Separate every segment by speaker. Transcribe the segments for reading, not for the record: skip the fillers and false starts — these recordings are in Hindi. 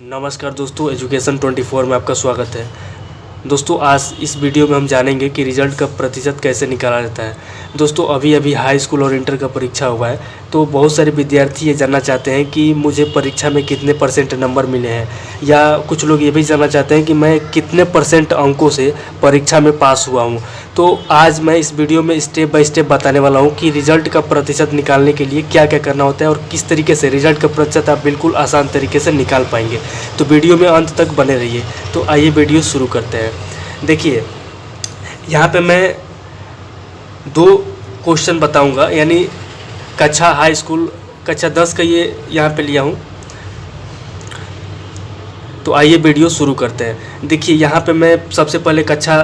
Speaker 1: नमस्कार दोस्तों, एजुकेशन 24 में आपका स्वागत है। दोस्तों, आज इस वीडियो में हम जानेंगे कि रिजल्ट का प्रतिशत कैसे निकाला जाता है। दोस्तों, अभी हाई स्कूल और इंटर का परीक्षा हुआ है, तो बहुत सारे विद्यार्थी ये जानना चाहते हैं कि मुझे परीक्षा में कितने % नंबर मिले हैं, या कुछ लोग ये भी जानना चाहते हैं कि मैं कितने % अंकों से परीक्षा में पास हुआ हूँ। तो आज मैं इस वीडियो में स्टेप बाय स्टेप बताने वाला हूँ कि रिजल्ट का प्रतिशत निकालने के लिए क्या क्या करना होता है और किस तरीके से रिजल्ट का प्रतिशत आप बिल्कुल आसान तरीके से निकाल पाएंगे। तो वीडियो में अंत तक बने रहिए। तो आइए वीडियो शुरू करते हैं। देखिए, यहाँ पे मैं 2 क्वेश्चन बताऊंगा, यानी कक्षा हाई स्कूल कक्षा 10 का ये यहाँ पे लिया हूँ। तो आइए वीडियो शुरू करते हैं। देखिए, यहाँ पे मैं सबसे पहले कक्षा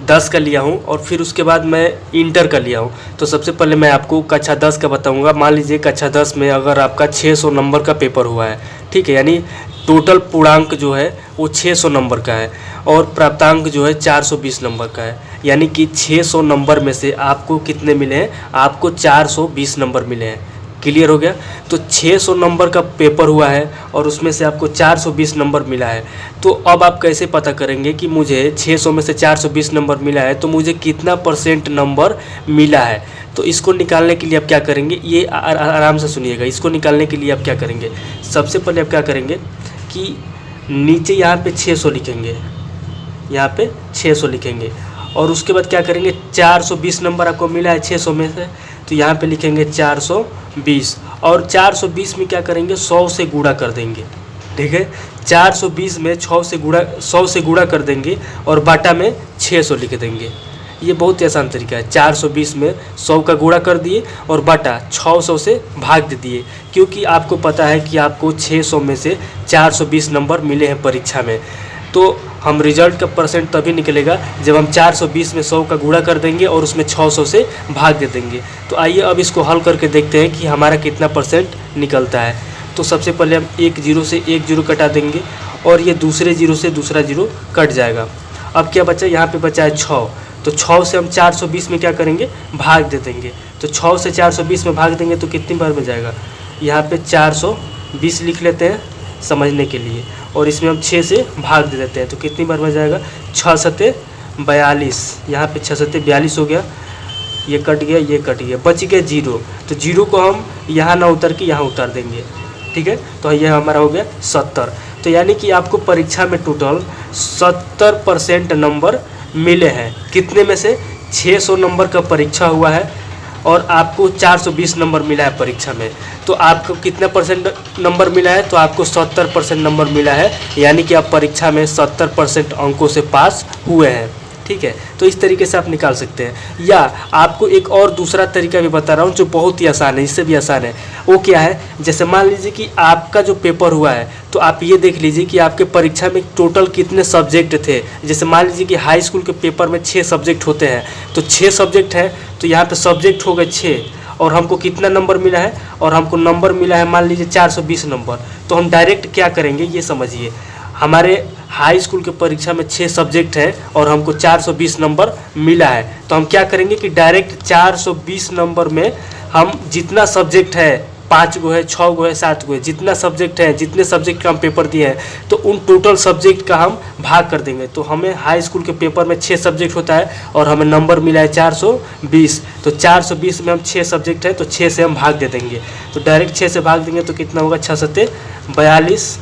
Speaker 1: 10 का लिया हूँ और फिर उसके बाद मैं इंटर का लिया हूँ। तो सबसे पहले मैं आपको कक्षा 10 का बताऊँगा। मान लीजिए कक्षा 10 में अगर आपका 600 नंबर का पेपर हुआ है, ठीक है, यानी टोटल पूर्णांक जो है वो 600 नंबर का है और प्राप्तांक जो है 420 नंबर का है। यानी कि 600 नंबर में से आपको कितने मिले हैं? आपको 420 नंबर मिले हैं। क्लियर हो गया? तो 600 नंबर का पेपर हुआ है और उसमें से आपको 420 नंबर मिला है। तो अब आप कैसे पता करेंगे कि मुझे 600 में से 420 नंबर मिला है, तो मुझे कितना % नंबर मिला है? तो इसको निकालने के लिए आप क्या करेंगे, ये आराम से सुनिएगा। इसको निकालने के लिए आप क्या करेंगे, सबसे पहले आप क्या करेंगे कि नीचे यहाँ पे 600 लिखेंगे, यहाँ पे 600 लिखेंगे और उसके बाद क्या करेंगे, 420 नंबर आपको मिला है 600 में से, तो यहाँ पे लिखेंगे 420 और 420 में क्या करेंगे, 100 से गुणा कर देंगे। ठीक है, 420 में 100 से गुणा कर देंगे और बाटा में 600 लिख देंगे। ये बहुत ही आसान तरीका है। 420 में 100 का गुणा कर दिए और बाटा 600 से भाग दे दिए, क्योंकि आपको पता है कि आपको 600 में से 420 नंबर मिले हैं परीक्षा में। तो हम रिजल्ट का % तभी निकलेगा जब हम 420 में 100 का गुणा कर देंगे और उसमें 600 से भाग दे देंगे। तो आइए अब इसको हल करके देखते हैं कि हमारा कितना % निकलता है। तो सबसे पहले हम एक जीरो से एक जीरो कटा देंगे और ये दूसरे जीरो से दूसरा जीरो कट जाएगा। अब क्या बचा, यहाँ पे बचा है 6। तो 6 से हम 420 में क्या करेंगे, भाग दे देंगे। तो 6 से 420 में भाग देंगे तो कितनी बार में जाएगा, यहाँ पे 420 लिख लेते हैं समझने के लिए, और इसमें हम 6 से भाग दे देते हैं तो कितनी बार में जाएगा, 6 सत्ते 42। यहाँ पे 6 सत्ते 42 हो गया, ये कट गया, ये कट गया, बच गया 0। तो 0 को हम यहाँ ना उतर के यहाँ उतार देंगे। ठीक है, तो यह हमारा हो गया 70। तो यानी कि आपको परीक्षा में टोटल 70% नंबर मिले हैं। कितने में से, 600 नंबर का परीक्षा हुआ है और आपको 420 नंबर मिला है परीक्षा में। तो आपको कितना % नंबर मिला है, तो आपको 70% नंबर मिला है, यानी कि आप परीक्षा में 70% अंकों से पास हुए हैं। ठीक है, तो इस तरीके से आप निकाल सकते हैं। या आपको एक और दूसरा तरीका भी बता रहा हूँ जो बहुत ही आसान है, इससे भी आसान है। वो क्या है, जैसे मान लीजिए कि आपका जो पेपर हुआ है, तो आप ये देख लीजिए कि आपके परीक्षा में टोटल कितने सब्जेक्ट थे। जैसे मान लीजिए कि हाई स्कूल के पेपर में 6 सब्जेक्ट होते हैं, तो 6 सब्जेक्ट हैं, तो यहाँ पे सब्जेक्ट हो गए 6 और हमको कितना नंबर मिला है, और हमको नंबर मिला है मान लीजिए 420 नंबर। तो हम डायरेक्ट क्या करेंगे, ये समझिए। हमारे हाई स्कूल के परीक्षा में 6 सब्जेक्ट हैं और हमको 420 नंबर मिला है, तो हम क्या करेंगे कि डायरेक्ट 420 नंबर में हम जितना सब्जेक्ट है, 5 गो है, 6 गो है, 7 गो है, जितना सब्जेक्ट है, जितने सब्जेक्ट का हम पेपर दिए हैं, तो उन टोटल सब्जेक्ट का हम भाग कर देंगे। तो हमें हाई स्कूल के पेपर में 6 सब्जेक्ट होता है और हमें नंबर मिला है 420। तो 420 में हम 6 सब्जेक्ट है तो 6 से हम भाग दे देंगे। तो डायरेक्ट 6 से भाग देंगे तो कितना होगा, 6 सत्ते 42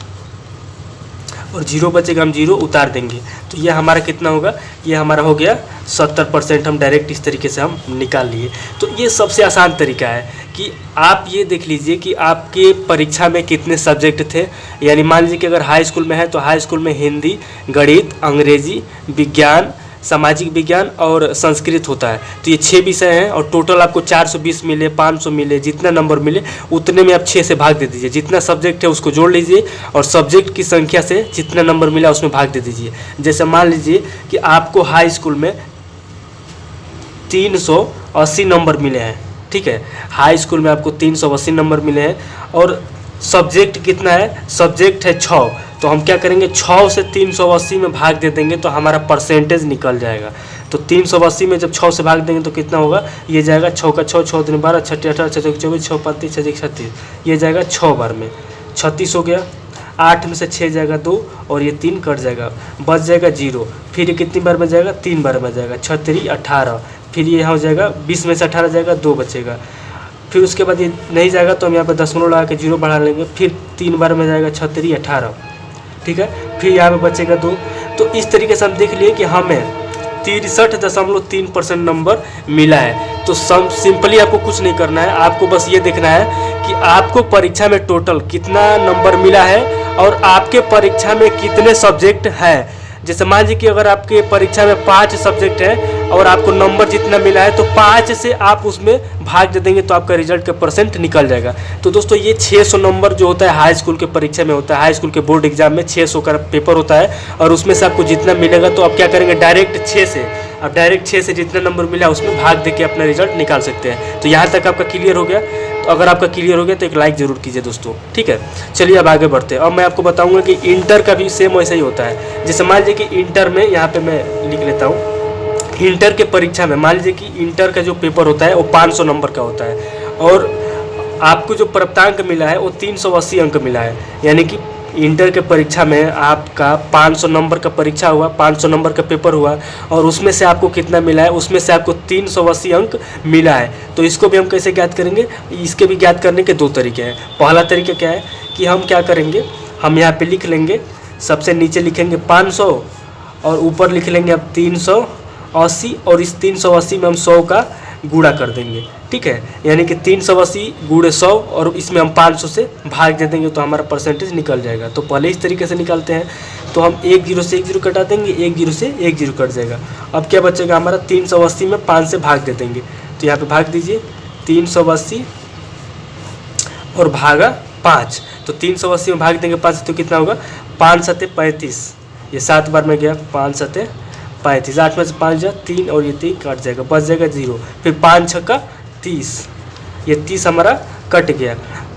Speaker 1: और 0 बचेगा, हम 0 उतार देंगे। तो ये हमारा कितना होगा, ये हमारा हो गया 70%। हम डायरेक्ट इस तरीके से हम निकाल लिए। तो ये सबसे आसान तरीका है कि आप ये देख लीजिए कि आपके परीक्षा में कितने सब्जेक्ट थे। यानी मान लीजिए कि अगर हाई स्कूल में है तो हाई स्कूल में हिंदी, गणित, अंग्रेजी, विज्ञान, सामाजिक विज्ञान और संस्कृत होता है। तो ये 6 विषय हैं और टोटल आपको 420 मिले, 500 मिले, जितना नंबर मिले उतने में आप 6 से भाग दे दीजिए। जितना सब्जेक्ट है उसको जोड़ लीजिए और सब्जेक्ट की संख्या से जितना नंबर मिला उसमें भाग दे दीजिए। जैसे मान लीजिए कि आपको हाई स्कूल में 380 नंबर मिले हैं। ठीक है, हाई स्कूल में आपको 380 नंबर मिले हैं और सब्जेक्ट कितना है, सब्जेक्ट है 6। तो हम क्या करेंगे, 6 से 380 में भाग दे देंगे तो हमारा % निकल जाएगा। तो 380 में जब 6 से भाग देंगे तो कितना होगा, ये जाएगा 6 का 6, 6 दूनी 12, 6 18, 6 24, 6 35, 6 36, ये जाएगा 6 बार में 36 हो गया। 8 में से 6 जाएगा 2 और ये 3 कट जाएगा, बच जाएगा 0। फिर ये कितनी बार में जाएगा, 3 बार में जाएगा, 6 3 18। फिर ये यहाँ हो जाएगा 20 में से 18 जाएगा, 2 बचेगा। फिर उसके बाद ये नहीं जाएगा तो हम यहाँ पर दशमलव लगा के 0 बढ़ा लेंगे। फिर 3 बार में जाएगा, 6 3 18, ठीक है। फिर यहाँ पे बचेगा 2। तो इस तरीके से हम देख लिए कि हमें 63.3% नंबर मिला है। तो सिंपली आपको कुछ नहीं करना है, आपको बस ये देखना है कि आपको परीक्षा में टोटल कितना नंबर मिला है और आपके परीक्षा में कितने सब्जेक्ट हैं। जैसे मान लीजिए कि अगर आपके परीक्षा में 5 सब्जेक्ट हैं और आपको नंबर जितना मिला है तो 5 से आप उसमें भाग दे देंगे तो आपका रिजल्ट का परसेंट निकल जाएगा। तो दोस्तों ये 600 नंबर जो होता है हाई स्कूल के परीक्षा में होता है, हाई स्कूल के बोर्ड एग्जाम में 600 का पेपर होता है और उसमें से आपको जितना मिलेगा तो आप क्या करेंगे, डायरेक्ट 6 से जितना नंबर मिला उसमें भाग दे के अपना रिजल्ट निकाल सकते हैं। तो यहाँ तक आपका क्लियर हो गया। तो अगर आपका क्लियर हो गया तो एक लाइक ज़रूर कीजिए दोस्तों, ठीक है। चलिए अब आगे बढ़ते हैं। अब मैं आपको बताऊंगा कि इंटर का भी सेम वैसा ही होता है। जैसे मान लीजिए कि इंटर में, यहाँ पे मैं लिख लेता हूँ, इंटर के परीक्षा में मान लीजिए कि इंटर का जो पेपर होता है वो 500 नंबर का होता है और आपको जो प्राप्तांक मिला है वो 380 अंक मिला है। यानी कि इंटर के परीक्षा में आपका 500 नंबर का परीक्षा हुआ, 500 नंबर का पेपर हुआ और उसमें से आपको कितना मिला है, उसमें से आपको 380 अंक मिला है। तो इसको भी हम कैसे ज्ञात करेंगे, इसके भी ज्ञात करने के 2 तरीके हैं। पहला तरीका क्या है कि हम क्या करेंगे, हम यहाँ पे लिख लेंगे, सबसे नीचे लिखेंगे 500 और ऊपर लिख लेंगे अब 380 और इस 380 में हम 100 का गुणा कर देंगे, ठीक है। यानी कि 380 गुणे 100 और इसमें हम 500 से भाग दे देंगे तो हमारा परसेंटेज निकल जाएगा। तो पहले इस तरीके से निकालते हैं। तो हम 1 0 से 1 0 कटा देंगे, 1 0 से 1 0 कट जाएगा। अब क्या बचेगा हमारा, 380 में 5 से भाग दे देंगे। तो यहाँ पे भाग दीजिए, 380 और भागा 5। तो 380 में भाग देंगे 5 से तो कितना होगा, 5 7 35। ये 7 बार में गया, 5 7 35, 8 में से 5 जा 3 और ये 3 कट जाएगा, बच जाएगा 0। फिर 5 6 का 30, ये 30 हमारा कट गया।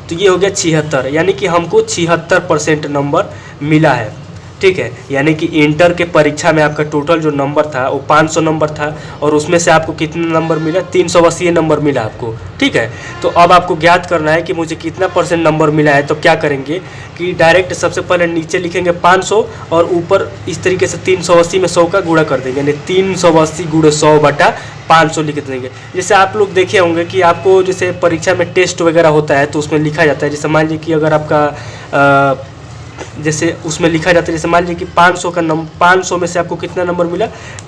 Speaker 1: तो ये हो गया 76, यानी कि हमको 76% नंबर मिला है, ठीक है। यानी कि इंटर के परीक्षा में आपका टोटल जो नंबर था वो 500 नंबर था और उसमें से आपको कितना नंबर मिला, 380 नंबर मिला आपको, ठीक है। तो अब आपको ज्ञात करना है कि मुझे कितना परसेंट नंबर मिला है। तो क्या करेंगे कि डायरेक्ट सबसे पहले नीचे लिखेंगे 500 और ऊपर इस तरीके से 380 में 100 का गुणा कर देंगे, यानी 380 गुणे 100 बटा 500 लिख देंगे। जैसे आप लोग देखे होंगे कि आपको जैसे परीक्षा में टेस्ट वगैरह होता है तो उसमें लिखा जाता है, जैसे मान लीजिए कि अगर आपका जैसे उसमें लिखा जाता है, जैसे मान लीजिए कि 500 का नंबर, 500 में से आपको कितना नंबर मिला,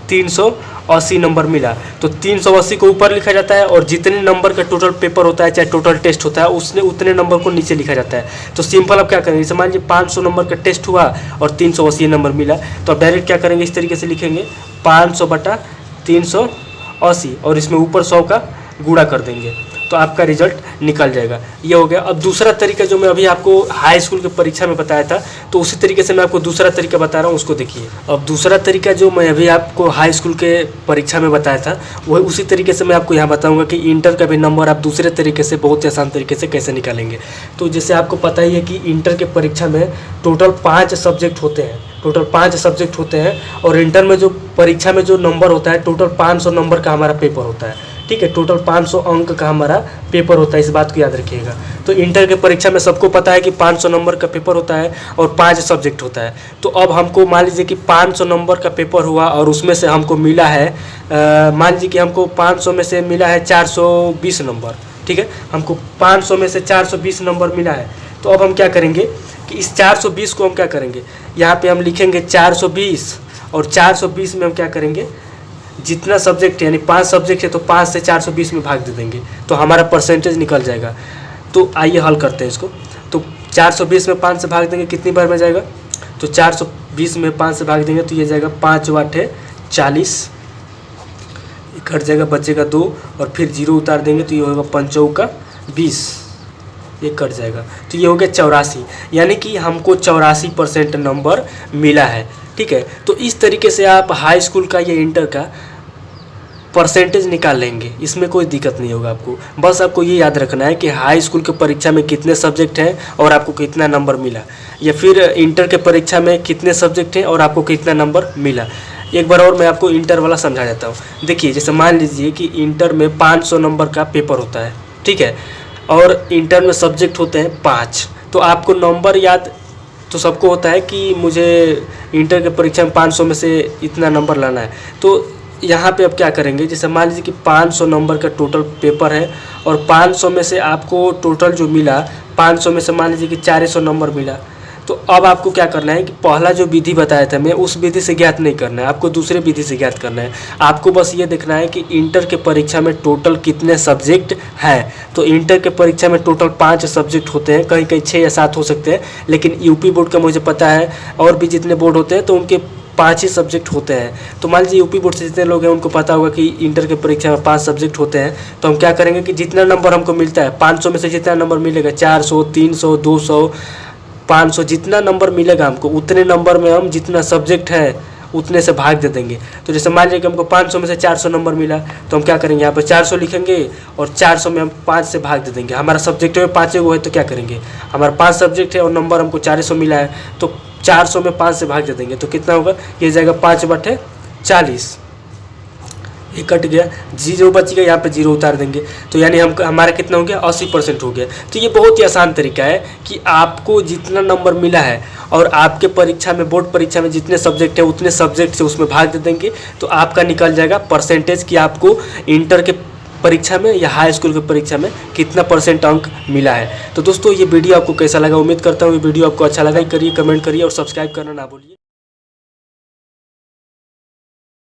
Speaker 1: 380 नंबर मिला। तो 380 को ऊपर लिखा जाता है और जितने नंबर का टोटल पेपर होता है चाहे टोटल टेस्ट होता है उसने उतने नंबर को नीचे लिखा जाता है। तो सिंपल अब क्या करेंगे, जैसे मान लीजिए 500 नंबर का टेस्ट हुआ और 380 नंबर मिला तो अब डायरेक्ट क्या करेंगे, इस तरीके से लिखेंगे 500 बटा 380 और इसमें ऊपर 100 का गुणा कर देंगे तो आपका रिजल्ट निकल जाएगा। ये हो गया। अब दूसरा तरीका जो मैं अभी आपको हाई स्कूल की परीक्षा में बताया था तो उसी तरीके से मैं आपको दूसरा तरीका बता रहा हूँ, उसको देखिए। अब दूसरा तरीका जो मैं अभी आपको हाई स्कूल के परीक्षा में बताया था वही उसी तरीके से मैं आपको यहाँ बताऊँगा कि इंटर का भी नंबर आप दूसरे तरीके से बहुत ही आसान तरीके से कैसे निकालेंगे। तो जैसे आपको पता ही है कि इंटर के परीक्षा में टोटल 5 सब्जेक्ट होते हैं, टोटल 5 सब्जेक्ट होते हैं और इंटर में जो परीक्षा में जो नंबर होता है टोटल 500 नंबर का हमारा पेपर होता है, ठीक है। टोटल 500 अंक का हमारा पेपर होता है, इस बात को याद रखिएगा। तो इंटर के परीक्षा में सबको पता है कि 500 नंबर का पेपर होता है और 5 सब्जेक्ट होता है। तो अब हमको मान लीजिए कि 500 नंबर का पेपर हुआ और उसमें से हमको मिला है, मान लीजिए कि हमको 500 में से मिला है 420 नंबर, ठीक है। हमको 500 में से 420 नंबर मिला है। तो अब हम क्या करेंगे कि इस 420 को हम क्या करेंगे, यहाँ पे हम लिखेंगे 420 और 420 में हम क्या करेंगे, जितना सब्जेक्ट है यानी 5 सब्जेक्ट है तो 5 से 420 में भाग दे देंगे तो हमारा परसेंटेज निकल जाएगा। तो आइए हल करते हैं इसको। तो 420 में 5 से भाग देंगे कितनी बार में जाएगा, तो 420 में 5 से भाग देंगे तो ये जाएगा 5 8 40, कट जाएगा, बचेगा 2 और फिर 0 उतार देंगे तो ये होगा 5 20, ये कट जाएगा। तो ये हो गया 84, यानी कि हमको 84% नंबर मिला है, ठीक है। तो इस तरीके से आप हाई स्कूल का या इंटर का परसेंटेज निकाल लेंगे, इसमें कोई दिक्कत नहीं होगा आपको। बस आपको ये याद रखना है कि हाई स्कूल के परीक्षा में कितने सब्जेक्ट हैं और आपको कितना नंबर मिला, या फिर इंटर के परीक्षा में कितने सब्जेक्ट हैं और आपको कितना नंबर मिला। एक बार और मैं आपको इंटर वाला समझा देता हूँ। देखिए जैसे मान लीजिए कि इंटर में 500 नंबर का पेपर होता है, ठीक है, और इंटर में सब्जेक्ट होते हैं 5। तो आपको नंबर याद तो सबको होता है कि मुझे इंटर के परीक्षा में 500 में से इतना नंबर लाना है। तो यहाँ पे अब क्या करेंगे, जैसे मान लीजिए कि 500 नंबर का टोटल पेपर है और 500 में से आपको टोटल जो मिला, 500 में से मान लीजिए कि 400 नंबर मिला। तो अब आपको क्या करना है कि पहला जो विधि बताया था मैं, उस विधि से ज्ञात नहीं करना है, आपको दूसरे विधि से ज्ञात करना है। आपको बस ये देखना है कि इंटर के परीक्षा में टोटल कितने सब्जेक्ट हैं। तो इंटर के परीक्षा में टोटल 5 सब्जेक्ट होते हैं, कहीं कहीं 6 या 7 हो सकते हैं, लेकिन यूपी बोर्ड का मुझे पता है और भी जितने बोर्ड होते हैं तो उनके 5 ही सब्जेक्ट होते हैं। तो मान लीजिए यूपी बोर्ड से जितने लोग हैं उनको पता होगा कि इंटर के परीक्षा में 5 सब्जेक्ट होते हैं। तो हम क्या करेंगे कि जितना नंबर हमको मिलता है, 500 में से जितना नंबर मिलेगा, 400, 300, 200, 500, जितना नंबर मिलेगा हमको, उतने नंबर में हम जितना सब्जेक्ट है उतने से भाग दे देंगे। तो जैसे मान लीजिए कि हमको 500 में से 400 नंबर मिला, तो हम क्या करेंगे, यहाँ पर 400 लिखेंगे और 400 में हम 5 से भाग दे देंगे। हमारा सब्जेक्ट में 5 है तो क्या करेंगे, हमारा 5 सब्जेक्ट है और नंबर हमको 400 मिला है, तो 400 में 5 से भाग दे देंगे। तो कितना होगा, ये जाएगा 5/40, ये कट गया, 0 बच गया, यहाँ पे 0 उतार देंगे। तो यानी हम हमारा कितना हो गया, 80% हो गया। तो ये बहुत ही आसान तरीका है कि आपको जितना नंबर मिला है और आपके परीक्षा में, बोर्ड परीक्षा में जितने सब्जेक्ट है उतने सब्जेक्ट से उसमें भाग दे देंगे, तो आपका निकल जाएगा परसेंटेज कि आपको इंटर के परीक्षा में या हाई स्कूल की परीक्षा में कितना % अंक मिला है। तो दोस्तों ये वीडियो आपको कैसा लगा, उम्मीद करता हूँ ये वीडियो आपको अच्छा लगा। करिए, कमेंट करिए और सब्सक्राइब करना ना भूलिए।